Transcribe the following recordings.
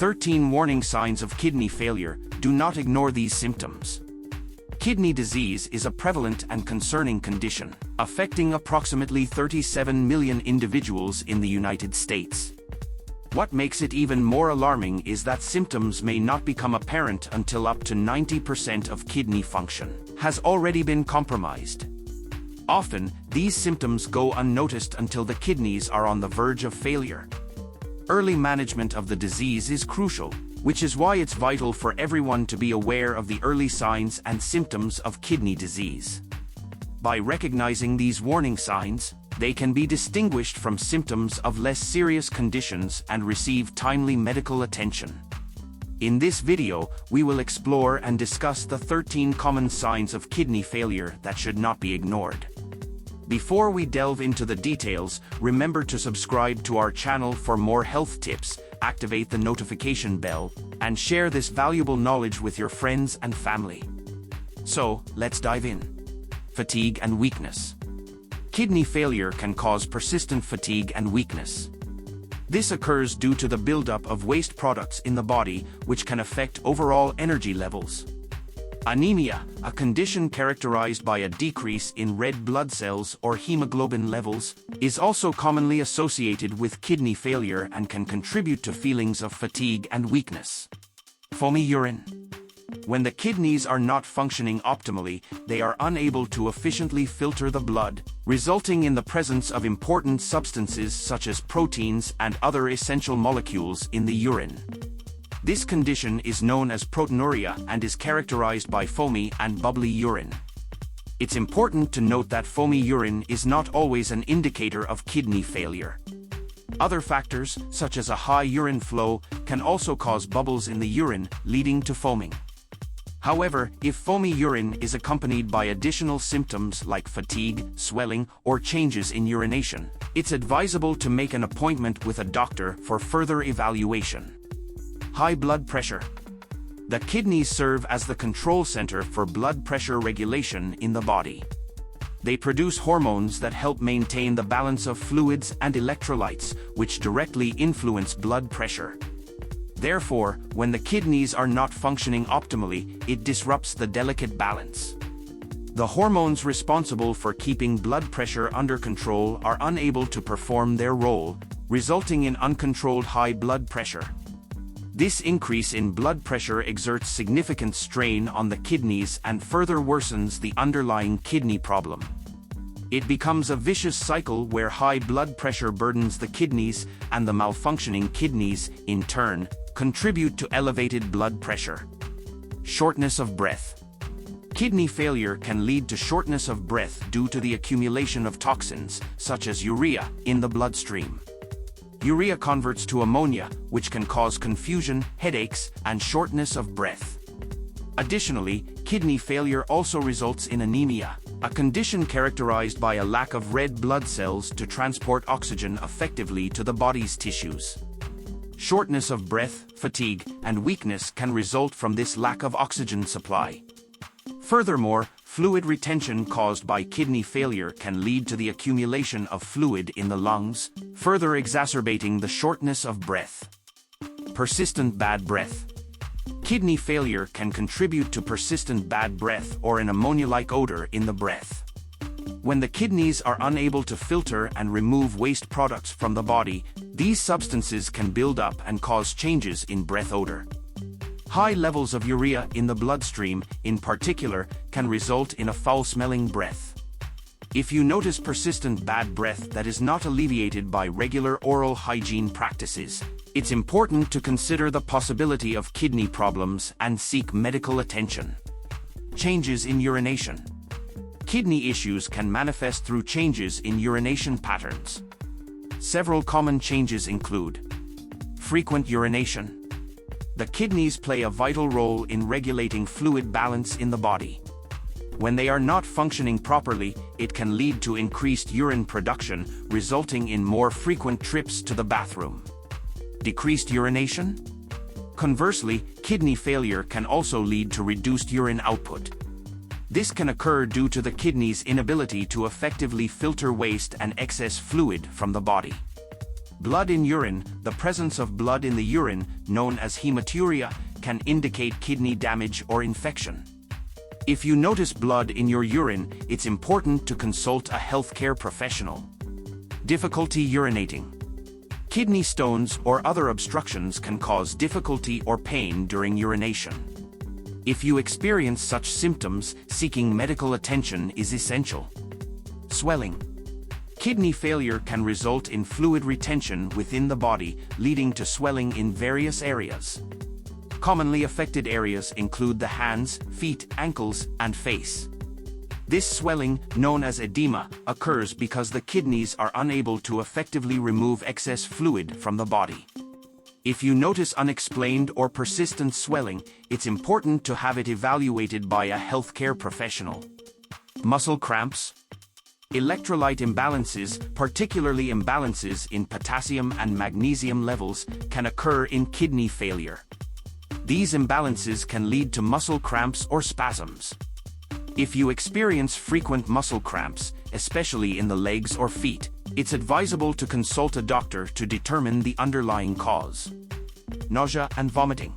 13 warning signs of kidney failure. Do not ignore these symptoms. Kidney disease is a prevalent and concerning condition, affecting approximately 37 million individuals in the United States. What makes it even more alarming is that symptoms may not become apparent until up to 90% of kidney function has already been compromised. Often, these symptoms go unnoticed until the kidneys are on the verge of failure. Early management of the disease is crucial, which is why it's vital for everyone to be aware of the early signs and symptoms of kidney disease. By recognizing these warning signs, they can be distinguished from symptoms of less serious conditions and receive timely medical attention. In this video, we will explore and discuss the 13 common signs of kidney failure that should not be ignored. Before we delve into the details, remember to subscribe to our channel for more health tips, activate the notification bell, and share this valuable knowledge with your friends and family. So, let's dive in. Fatigue and weakness. Kidney failure can cause persistent fatigue and weakness. This occurs due to the buildup of waste products in the body, which can affect overall energy levels. Anemia, a condition characterized by a decrease in red blood cells or hemoglobin levels, is also commonly associated with kidney failure and can contribute to feelings of fatigue and weakness. Foamy urine. When the kidneys are not functioning optimally, they are unable to efficiently filter the blood, resulting in the presence of important substances such as proteins and other essential molecules in the urine. This condition is known as proteinuria and is characterized by foamy and bubbly urine. It's important to note that foamy urine is not always an indicator of kidney failure. Other factors, such as a high urine flow, can also cause bubbles in the urine, leading to foaming. However, if foamy urine is accompanied by additional symptoms like fatigue, swelling, or changes in urination, it's advisable to make an appointment with a doctor for further evaluation. High blood pressure. The kidneys serve as the control center for blood pressure regulation in the body. They produce hormones that help maintain the balance of fluids and electrolytes, which directly influence blood pressure. Therefore, when the kidneys are not functioning optimally, it disrupts the delicate balance. The hormones responsible for keeping blood pressure under control are unable to perform their role, resulting in uncontrolled high blood pressure. This increase in blood pressure exerts significant strain on the kidneys and further worsens the underlying kidney problem. It becomes a vicious cycle where high blood pressure burdens the kidneys, and the malfunctioning kidneys, in turn, contribute to elevated blood pressure. Shortness of breath. Kidney failure can lead to shortness of breath due to the accumulation of toxins, such as urea, in the bloodstream. Urea converts to ammonia, which can cause confusion, headaches, and shortness of breath. Additionally, kidney failure also results in anemia, a condition characterized by a lack of red blood cells to transport oxygen effectively to the body's tissues. Shortness of breath, fatigue, and weakness can result from this lack of oxygen supply. Furthermore, fluid retention caused by kidney failure can lead to the accumulation of fluid in the lungs, further exacerbating the shortness of breath. Persistent bad breath. Kidney failure can contribute to persistent bad breath or an ammonia-like odor in the breath. When the kidneys are unable to filter and remove waste products from the body, these substances can build up and cause changes in breath odor. High levels of urea in the bloodstream, in particular, can result in a foul-smelling breath. If you notice persistent bad breath that is not alleviated by regular oral hygiene practices, it's important to consider the possibility of kidney problems and seek medical attention. Changes in urination. Kidney issues can manifest through changes in urination patterns. Several common changes include frequent urination. The kidneys play a vital role in regulating fluid balance in the body. When they are not functioning properly, it can lead to increased urine production, resulting in more frequent trips to the bathroom. Decreased urination? Conversely, kidney failure can also lead to reduced urine output. This can occur due to the kidney's inability to effectively filter waste and excess fluid from the body. Blood in urine. The presence of blood in the urine, known as hematuria, can indicate kidney damage or infection. If you notice blood in your urine, it's important to consult a healthcare professional. Difficulty urinating. Kidney stones or other obstructions can cause difficulty or pain during urination. If you experience such symptoms, seeking medical attention is essential. Swelling. Kidney failure can result in fluid retention within the body, leading to swelling in various areas. Commonly affected areas include the hands, feet, ankles, and face. This swelling, known as edema, occurs because the kidneys are unable to effectively remove excess fluid from the body. If you notice unexplained or persistent swelling, it's important to have it evaluated by a healthcare professional. Muscle cramps. Electrolyte imbalances, particularly imbalances in potassium and magnesium levels, can occur in kidney failure. These imbalances can lead to muscle cramps or spasms. If you experience frequent muscle cramps, especially in the legs or feet, it's advisable to consult a doctor to determine the underlying cause. Nausea and vomiting.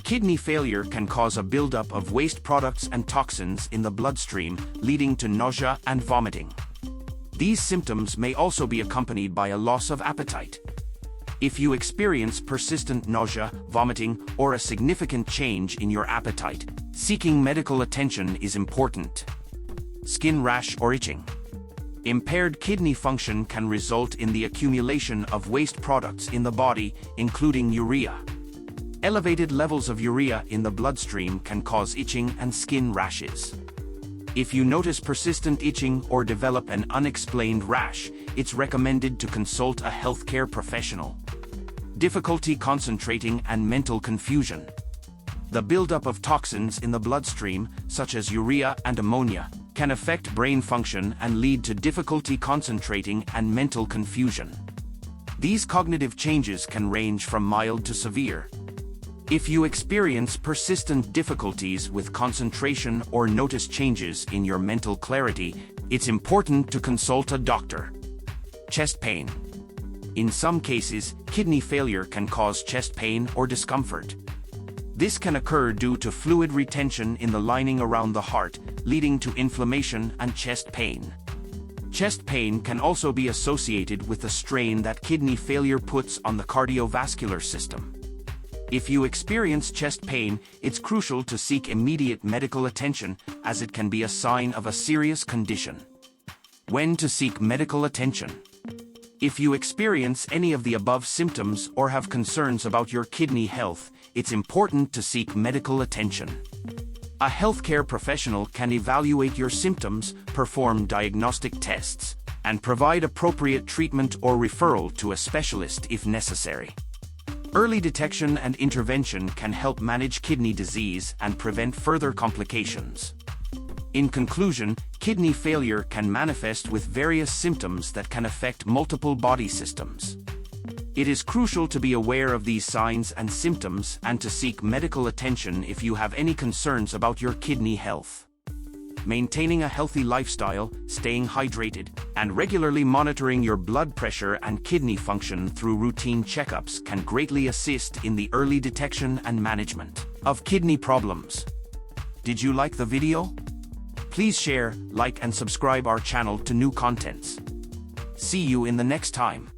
Kidney failure can cause a buildup of waste products and toxins in the bloodstream, leading to nausea and vomiting. These symptoms may also be accompanied by a loss of appetite. If you experience persistent nausea, vomiting, or a significant change in your appetite, seeking medical attention is important. Skin rash or itching. Impaired kidney function can result in the accumulation of waste products in the body, including urea. Elevated levels of urea in the bloodstream can cause itching and skin rashes. If you notice persistent itching or develop an unexplained rash, it's recommended to consult a healthcare professional. Difficulty concentrating and mental confusion. The buildup of toxins in the bloodstream, such as urea and ammonia, can affect brain function and lead to difficulty concentrating and mental confusion. These cognitive changes can range from mild to severe. If you experience persistent difficulties with concentration or notice changes in your mental clarity, it's important to consult a doctor. Chest pain. In some cases, kidney failure can cause chest pain or discomfort. This can occur due to fluid retention in the lining around the heart, leading to inflammation and chest pain. Chest pain can also be associated with the strain that kidney failure puts on the cardiovascular system. If you experience chest pain, it's crucial to seek immediate medical attention, as it can be a sign of a serious condition. When to seek medical attention. If you experience any of the above symptoms or have concerns about your kidney health, it's important to seek medical attention. A healthcare professional can evaluate your symptoms, perform diagnostic tests, and provide appropriate treatment or referral to a specialist if necessary. Early detection and intervention can help manage kidney disease and prevent further complications. In conclusion, kidney failure can manifest with various symptoms that can affect multiple body systems. It is crucial to be aware of these signs and symptoms and to seek medical attention if you have any concerns about your kidney health. Maintaining a healthy lifestyle, staying hydrated, and regularly monitoring your blood pressure and kidney function through routine checkups can greatly assist in the early detection and management of kidney problems. Did you like the video? Please share, like, and subscribe our channel to new contents. See you in the next time.